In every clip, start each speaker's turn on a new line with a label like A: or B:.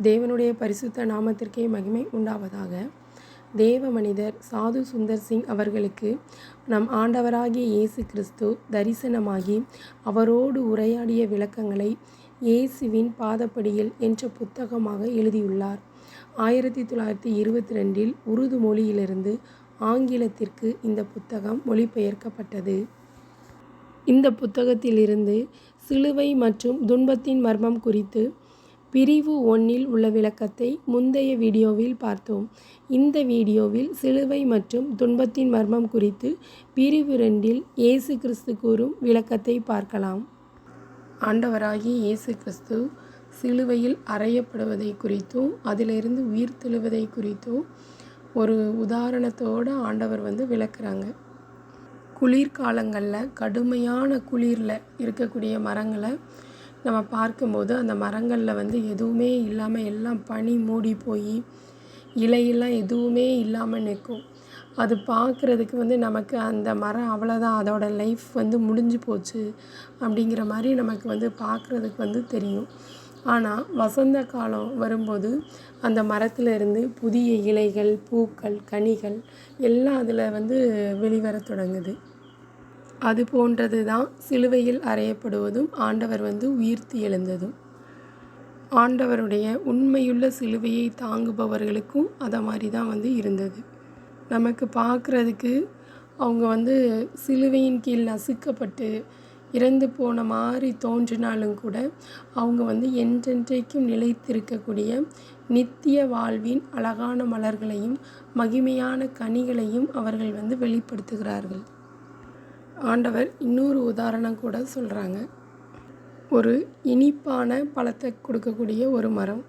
A: தேவனுடைய பரிசுத்த நாமத்திற்கே மகிமை உண்டாவதாக. தேவ மனிதர் சாது சுந்தர் சிங் அவர்களுக்கு நம் ஆண்டவராகிய இயேசு கிறிஸ்து தரிசனமாகி அவரோடு உரையாடிய விளக்கங்களை இயேசுவின் பாதப்படியில் என்ற புத்தகமாக எழுதியுள்ளார். 1922 உருது மொழியிலிருந்து ஆங்கிலத்திற்கு இந்த புத்தகம் மொழிபெயர்க்கப்பட்டது. இந்த புத்தகத்திலிருந்து சிலுவை மற்றும் துன்பத்தின் மர்மம் குறித்து பிரிவு 1 உள்ள விளக்கத்தை முந்தைய வீடியோவில் பார்த்தோம். இந்த வீடியோவில் சிலுவை மற்றும் துன்பத்தின் மர்மம் குறித்து பிரிவு 2 இயேசு கிறிஸ்து கூறும் விளக்கத்தை பார்க்கலாம். ஆண்டவராகிய இயேசு கிறிஸ்து சிலுவையில் அறையப்படுவதை குறித்தும் அதிலிருந்து உயிர் தெழுவதை குறித்தும் ஒரு உதாரணத்தோடு ஆண்டவர் விளக்குறாங்க. குளிர்காலங்களில் கடுமையான குளிரில் இருக்கக்கூடிய மரங்களை நம்ம பார்க்கும்போது அந்த மரங்களில் எதுவுமே இல்லாமல் எல்லாம் பனி மூடி போய் இலையெல்லாம் எதுவுமே இல்லாமல் நிற்கும். அது பார்க்குறதுக்கு நமக்கு அந்த மரம் அவ்வளோதான், அதோட லைஃப் முடிஞ்சு போச்சு அப்படிங்கிற மாதிரி நமக்கு பார்க்குறதுக்கு தெரியும். ஆனால் வசந்த காலம் வரும்போது அந்த மரத்தில் இருந்து புதிய இலைகள், பூக்கள், கனிகள் எல்லாம் அதில் வெளிவர தொடங்குது. அது போன்றது தான் சிலுவையில் அறையப்படுவதும் ஆண்டவர் உயிர்த்து எழுந்ததும். ஆண்டவருடைய உண்மையுள்ள சிலுவையை தாங்குபவர்களுக்கும் அதை மாதிரி தான் இருந்தது. நமக்கு பார்க்குறதுக்கு அவங்க சிலுவையின் கீழ் நசுக்கப்பட்டு இறந்து போன மாதிரி தோன்றினாலும் கூட அவங்க என்றென்றைக்கும் நிலைத்திருக்கக்கூடிய நித்திய வாழ்வின் அழகான மலர்களையும் மகிமையான கனிகளையும் அவர்கள் வெளிப்படுத்துகிறார்கள். ஆண்டவர் இன்னொரு உதாரணம் கூட சொல்கிறாங்க. ஒரு இனிப்பான பழத்தை கொடுக்கக்கூடிய ஒரு மரம்,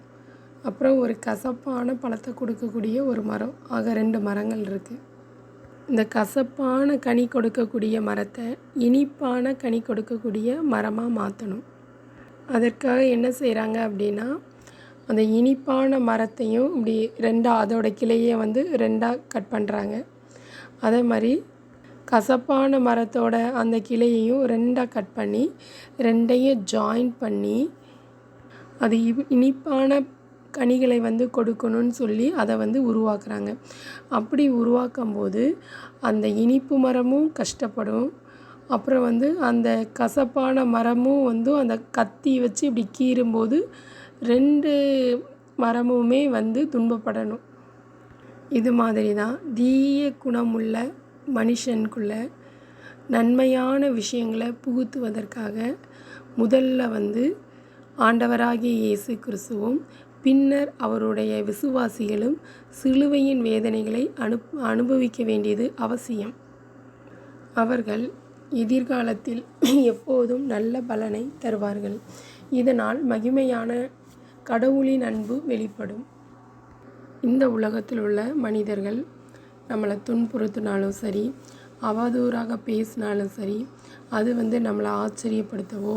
A: அப்புறம் ஒரு கசப்பான பழத்தை கொடுக்கக்கூடிய ஒரு மரம், ஆக 2 மரங்கள் இருக்குது. இந்த கசப்பான கனி கொடுக்கக்கூடிய மரத்தை இனிப்பான கனி கொடுக்கக்கூடிய மரமாக மாற்றணும். அதற்காக என்ன செய்கிறாங்க அப்படின்னா, அந்த இனிப்பான மரத்தையும் இப்படி 2 அதோட கிளையை 2 கட் பண்ணுறாங்க. அதே மாதிரி கசப்பான மரத்தோட அந்த கிளையையும் 2 கட் பண்ணி 2ஐயும் ஜாயின் பண்ணி அது இனிப்பான கனிகளை கொடுக்கணும்னு சொல்லி அதை உருவாக்குறாங்க. அப்படி உருவாக்கும்போது அந்த இனிப்பு மரமும் கஷ்டப்படும், அப்புறம் அந்த கசப்பான மரமும் அந்த கத்தி வச்சு இப்படி கீறும்போது 2 மரமுமே துன்பப்படணும். இது மாதிரி தான் தீய குணமுள்ள மனுஷனுக்குள்ள நன்மையான விஷயங்களை புகுத்துவதற்காக முதல்ல ஆண்டவராகிய இயேசு கிறிஸ்துவும் பின்னர் அவருடைய விசுவாசிகளும் சிலுவையின் வேதனைகளை அனுபவிக்க வேண்டியது அவசியம். அவர்கள் எதிர்காலத்தில் எப்போதும் நல்ல பலனை தருவார்கள். இதனால் மகிமையான கடவுளின் அன்பு வெளிப்படும். இந்த உலகத்தில் உள்ள மனிதர்கள் நம்மளை துன்புறுத்தினாலும் சரி, அவதூறாக பேசினாலும் சரி, அது நம்மளை ஆச்சரியப்படுத்தவோ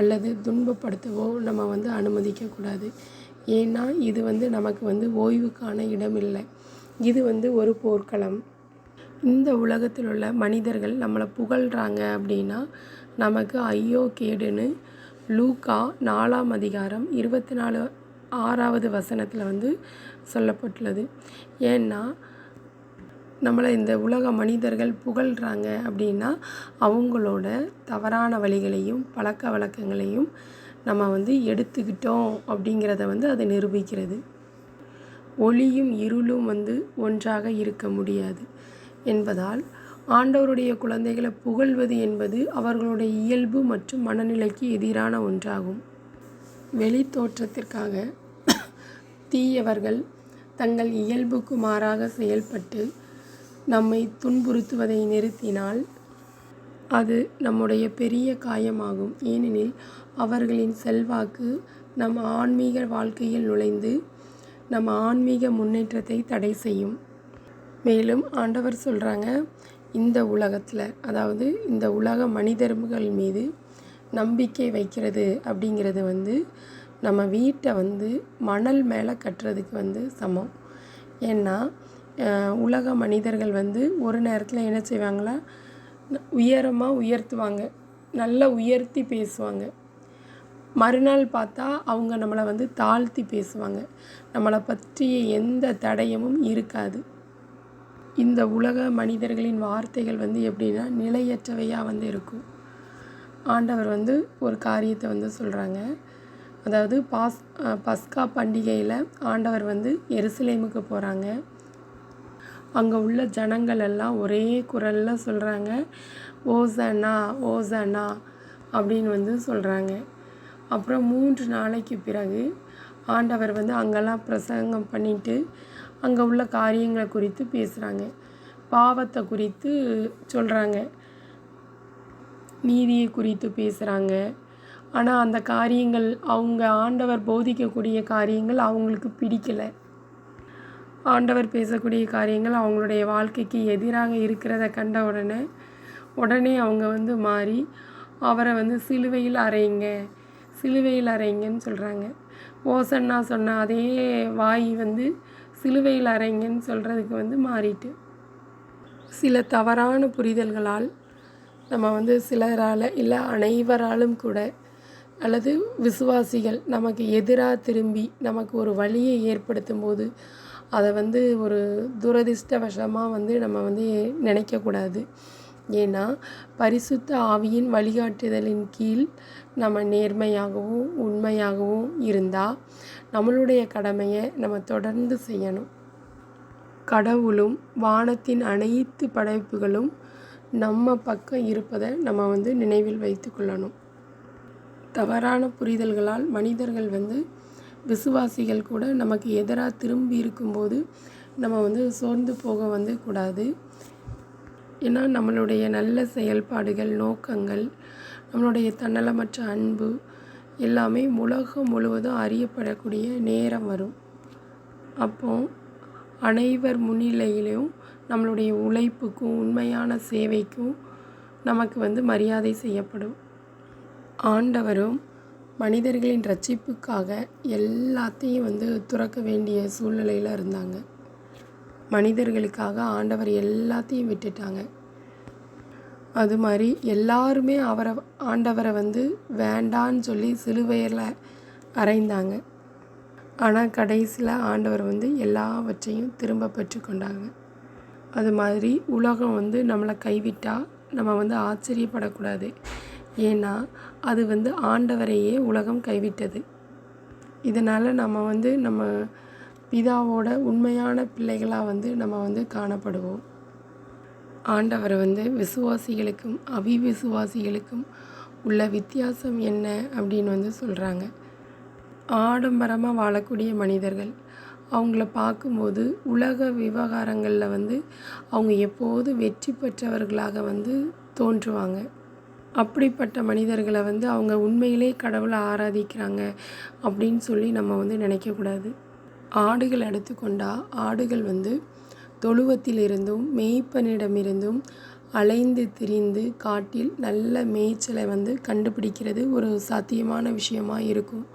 A: அல்லது துன்பப்படுத்தவோ நம்ம அனுமதிக்கக்கூடாது. ஏன்னா இது நமக்கு ஓய்வுக்கான இடம் இல்லை. இது ஒரு போர்க்களம். இந்த உலகத்தில் உள்ள மனிதர்கள் நம்மளை புகழ்கிறாங்க அப்படின்னா நமக்கு ஐயோ கேடுன்னு லூக்கா 4ஆம் அதிகாரம் 24 வசனத்தில் சொல்லப்பட்டுள்ளது. ஏன்னா நம்மளை இந்த உலக மனிதர்கள் புகழ்கிறாங்க அப்படின்னா அவங்களோட தவறான வழிகளையும் பழக்க வழக்கங்களையும் நம்ம எடுத்துக்கிட்டோம் அப்படிங்கிறத அது நிரூபிக்கிறது. ஒளியும் இருளும் ஒன்றாக இருக்க முடியாது என்பதால் ஆண்டவருடைய குழந்தைகளை புகழ்வது என்பது அவர்களுடைய இயல்பு மற்றும் மனநிலைக்கு எதிரான ஒன்றாகும். வெளி தோற்றத்திற்காக தீயவர்கள் தங்கள் இயல்புக்கு மாறாக செயல்பட்டு நம்மை துன்புறுத்துவதை நிறுத்தினால் அது நம்முடைய பெரிய காயமாகும். ஏனெனில் அவர்களின் செல்வாக்கு நம் ஆன்மீக வாழ்க்கையில் நுழைந்து நம் ஆன்மீக முன்னேற்றத்தை தடை செய்யும். மேலும் ஆண்டவர் சொல்கிறாங்க, இந்த உலகத்தில், அதாவது இந்த உலக மனிதர்கள் மீது நம்பிக்கை வைக்கிறது அப்படிங்கிறது நம்ம வீட்டை மணல் மேலே கட்டுறதுக்கு சமம். ஏன்னா உலக மனிதர்கள் ஒரு நேரத்தில் என்ன செய்வாங்களா, உயரமாக உயர்த்துவாங்க, நல்லா உயர்த்தி பேசுவாங்க. மறுநாள் பார்த்தா அவங்க நம்மளை வந்து தாழ்த்தி பேசுவாங்க. நம்மளை பற்றிய எந்த தடயமும் இருக்காது. இந்த உலக மனிதர்களின் வார்த்தைகள் வந்து எப்படின்னா நிலையற்றவையாக வந்து இருக்கும். ஆண்டவர் வந்து ஒரு காரியத்தை வந்து சொல்கிறாங்க. அதாவது பஸ்கா பண்டிகையில் ஆண்டவர் வந்து எருசலேமுக்கு போகிறாங்க. அங்கே உள்ள ஜனங்கள் எல்லாம் ஒரே குரலில் சொல்கிறாங்க, ஓசன்னா ஓசன்னா அப்படின்னு வந்து சொல்கிறாங்க. அப்புறம் 3 நாளைக்கு பிறகு ஆண்டவர் வந்து அங்கெல்லாம் பிரசங்கம் பண்ணிவிட்டு அங்கே உள்ள காரியங்களை குறித்து பேசுகிறாங்க. பாவத்தை குறித்து சொல்கிறாங்க, நீதியை குறித்து பேசுகிறாங்க. ஆனால் அந்த காரியங்கள் அவங்க ஆண்டவர் போதிக்கக்கூடிய காரியங்கள் அவங்களுக்கு பிடிக்கலை. ஆண்டவர் பேசக்கூடிய காரியங்கள் அவங்களுடைய வாழ்க்கைக்கு எதிராக இருக்கிறத கண்ட உடனே அவங்க வந்து மாறி அவரை வந்து சிலுவையில் அறையுங்கன்னு சொல்கிறாங்க. ஓசன்னா சொன்ன அதே வாய் வந்து சிலுவையில் அறையுங்கன்னு சொல்கிறதுக்கு வந்து மாறிட்டு, சில தவறான புரிதல்களால் நம்ம வந்து சிலரால் இல்லை அனைவராலும் கூட அல்லது விசுவாசிகள் நமக்கு எதிராக திரும்பி நமக்கு ஒரு வழியை ஏற்படுத்தும் போது அதை வந்து ஒரு துரதிர்ஷ்டவசமாக வந்து நம்ம வந்து நினைக்கக்கூடாது. ஏன்னா பரிசுத்த ஆவியின் வழிகாட்டுதலின் கீழ் நம்ம நேர்மையாகவும் உண்மையாகவும் இருந்தால் நம்மளுடைய கடமையை நம்ம தொடர்ந்து செய்யணும். கடவுளும் வானத்தின் அனைத்து படைப்புகளும் நம்ம பக்கம் இருப்பதை நம்ம வந்து நினைவில் வைத்து கொள்ளணும். தவறான புரிதல்களால் மனிதர்கள் வந்து விசுவாசிகள் கூட நமக்கு எதிராக திரும்பி இருக்கும்போது நம்ம வந்து சோர்ந்து போக வந்து கூடாது. ஏன்னா நம்மளுடைய நல்ல செயல்பாடுகள், நோக்கங்கள், நம்மளுடைய தன்னலமற்ற அன்பு எல்லாமே உலகம் முழுவதும் அறியப்படக்கூடிய நேரம் வரும். அப்போ அனைவர் முன்னிலையிலும் நம்மளுடைய உழைப்புக்கும் உண்மையான சேவைக்கும் நமக்கு வந்து மரியாதை செய்யப்படும். ஆண்டவரும் மனிதர்களின் ரட்சிப்புக்காக எல்லாத்தையும் வந்து துறக்க வேண்டிய சூழ்நிலையில் இருந்தாங்க. மனிதர்களுக்காக ஆண்டவர் எல்லாத்தையும் விட்டுட்டாங்க. அது மாதிரி எல்லாருமே ஆண்டவரை வந்து வேண்டான்னு சொல்லி சிலுவையில் அறைந்தாங்க. ஆனால் கடைசியில் ஆண்டவர் வந்து எல்லாவற்றையும் திரும்ப பெற்றுக்கொண்டாங்க. அது மாதிரி உலகம் வந்து நம்மளை கைவிட்டால் நம்ம வந்து ஆச்சரியப்படக்கூடாது. ஏன்னா அது வந்து ஆண்டவரையே உலகம் கைவிட்டது. இதனால் நம்ம வந்து நம்ம பிதாவோட உண்மையான பிள்ளைகளாக வந்து நம்ம வந்து காணப்படுவோம். ஆண்டவரை வந்து விசுவாசிகளுக்கும் அவிசுவாசிகளுக்கும் உள்ள வித்தியாசம் என்ன அப்படின்னு வந்து சொல்கிறாங்க. ஆடம்பரமாக வாழக்கூடிய மனிதர்கள் அவங்கள பார்க்கும்போது உலக விவகாரங்களில் வந்து அவங்க எப்போது வெற்றி பெற்றவர்களாக வந்து தோன்றுவாங்க. அப்படிப்பட்ட மனிதர்களை வந்து அவங்க உண்மையிலே கடவுளை ஆராதிக்கிறாங்க அப்படின்னு சொல்லி நம்ம வந்து நினைக்கக்கூடாது. ஆடுகள் எடுத்துக்கொண்டால் ஆடுகள் வந்து தொழுவத்திலிருந்தும் மேய்ப்பனிடமிருந்தும் அலைந்து திரிந்து காட்டில் நல்ல மேய்ச்சலை வந்து கண்டுபிடிக்கிறது ஒரு சாத்தியமான விஷயமாக இருக்கும்.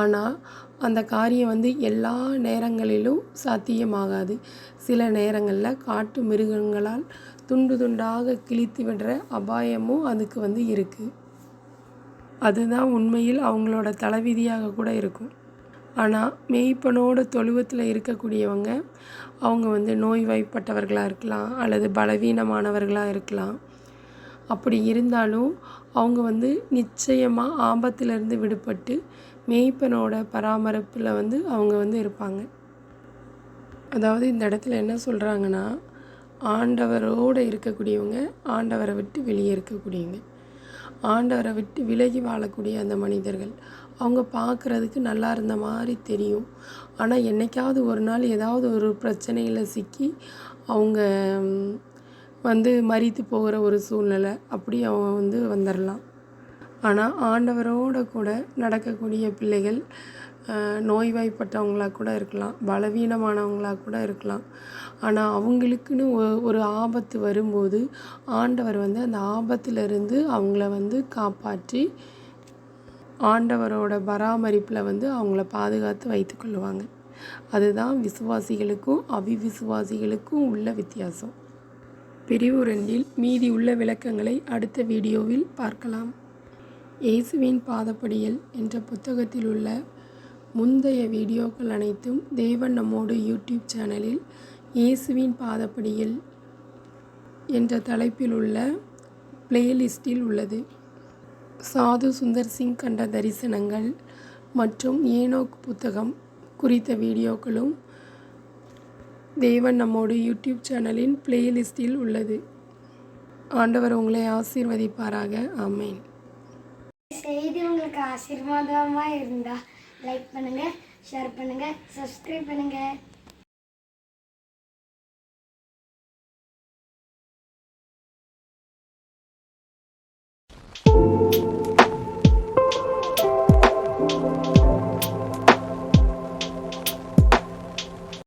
A: ஆனால் அந்த காரியம் வந்து எல்லா நேரங்களிலும் சாத்தியமாகாது. சில நேரங்களில் காட்டு மிருகங்களால் துண்டு துண்டாக கிழித்து விடுற அபாயமும் அதுக்கு வந்து இருக்குது. அதுதான் உண்மையில் அவங்களோட தலைவிதியாக கூட இருக்கும். ஆனால் மேய்ப்பனோட தொழுவத்தில் இருக்கக்கூடியவங்க அவங்க வந்து நோய்வாய்ப்பட்டவர்களாக இருக்கலாம் அல்லது பலவீனமானவர்களாக இருக்கலாம். அப்படி இருந்தாலும் அவங்க வந்து நிச்சயமாக ஆபத்திலிருந்து விடுபட்டு மேய்ப்பனோட பராமரிப்பில் வந்து அவங்க வந்து இருப்பாங்க. அதாவது இந்த இடத்துல என்ன சொல்கிறாங்கன்னா, ஆண்டவரோடு இருக்கக்கூடியவங்க ஆண்டவரை விட்டு வெளியே இருக்கக்கூடியவங்க, ஆண்டவரை விட்டு விலகி வாழக்கூடிய அந்த மனிதர்கள் அவங்க பார்க்குறதுக்கு நல்லா இருந்த மாதிரி தெரியும். ஆனால் என்றைக்காவது ஒரு நாள் ஏதாவது ஒரு பிரச்சனையில் சிக்கி அவங்க வந்து மரித்து போகிற ஒரு சூழ்நிலை அப்படி அவங்க வந்து வந்துடலாம். ஆனால் ஆண்டவரோடு கூட நடக்கக்கூடிய பிள்ளைகள் நோய்வாய்ப்பட்டவங்களாக கூட இருக்கலாம், பலவீனமானவங்களாக கூட இருக்கலாம். ஆனால் அவங்களுக்குன்னு ஒரு ஆபத்து வரும்போது ஆண்டவர் வந்து அந்த ஆபத்திலிருந்து அவங்கள வந்து காப்பாற்றி ஆண்டவரோட பராமரிப்பில் வந்து அவங்கள பாதுகாத்து வைத்து கொள்ளுவாங்க. அதுதான் விசுவாசிகளுக்கும் அவிசுவாசிகளுக்கும் உள்ள வித்தியாசம். பிரிவு 2 மீதி உள்ள விளக்கங்களை அடுத்த வீடியோவில் பார்க்கலாம். இயேசுவின் பாதப்படியில் என்ற புத்தகத்தில் உள்ள முந்தைய வீடியோக்கள் அனைத்தும் தேவன் நம்மோடு யூடியூப் சேனலில் இயேசுவின் பாதப்படியில் என்ற தலைப்பில் உள்ள பிளேலிஸ்டில் உள்ளது. சாது சுந்தர் சிங் கண்ட தரிசனங்கள் மற்றும் ஏனோக் புத்தகம் குறித்த வீடியோக்களும் தேவன் நம்மோடு யூடியூப் சேனலின் பிளேலிஸ்டில் உள்ளது. ஆண்டவர் உங்களை ஆசீர்வதிப்பாராக. ஆமேன்.
B: செய்தி உங்களுக்கு ஆசீர்வாதமாக இருந்தால் லைக் பண்ணுங்கள், ஷேர் பண்ணுங்கள், சப்ஸ்கிரைப் பண்ணுங்கள்.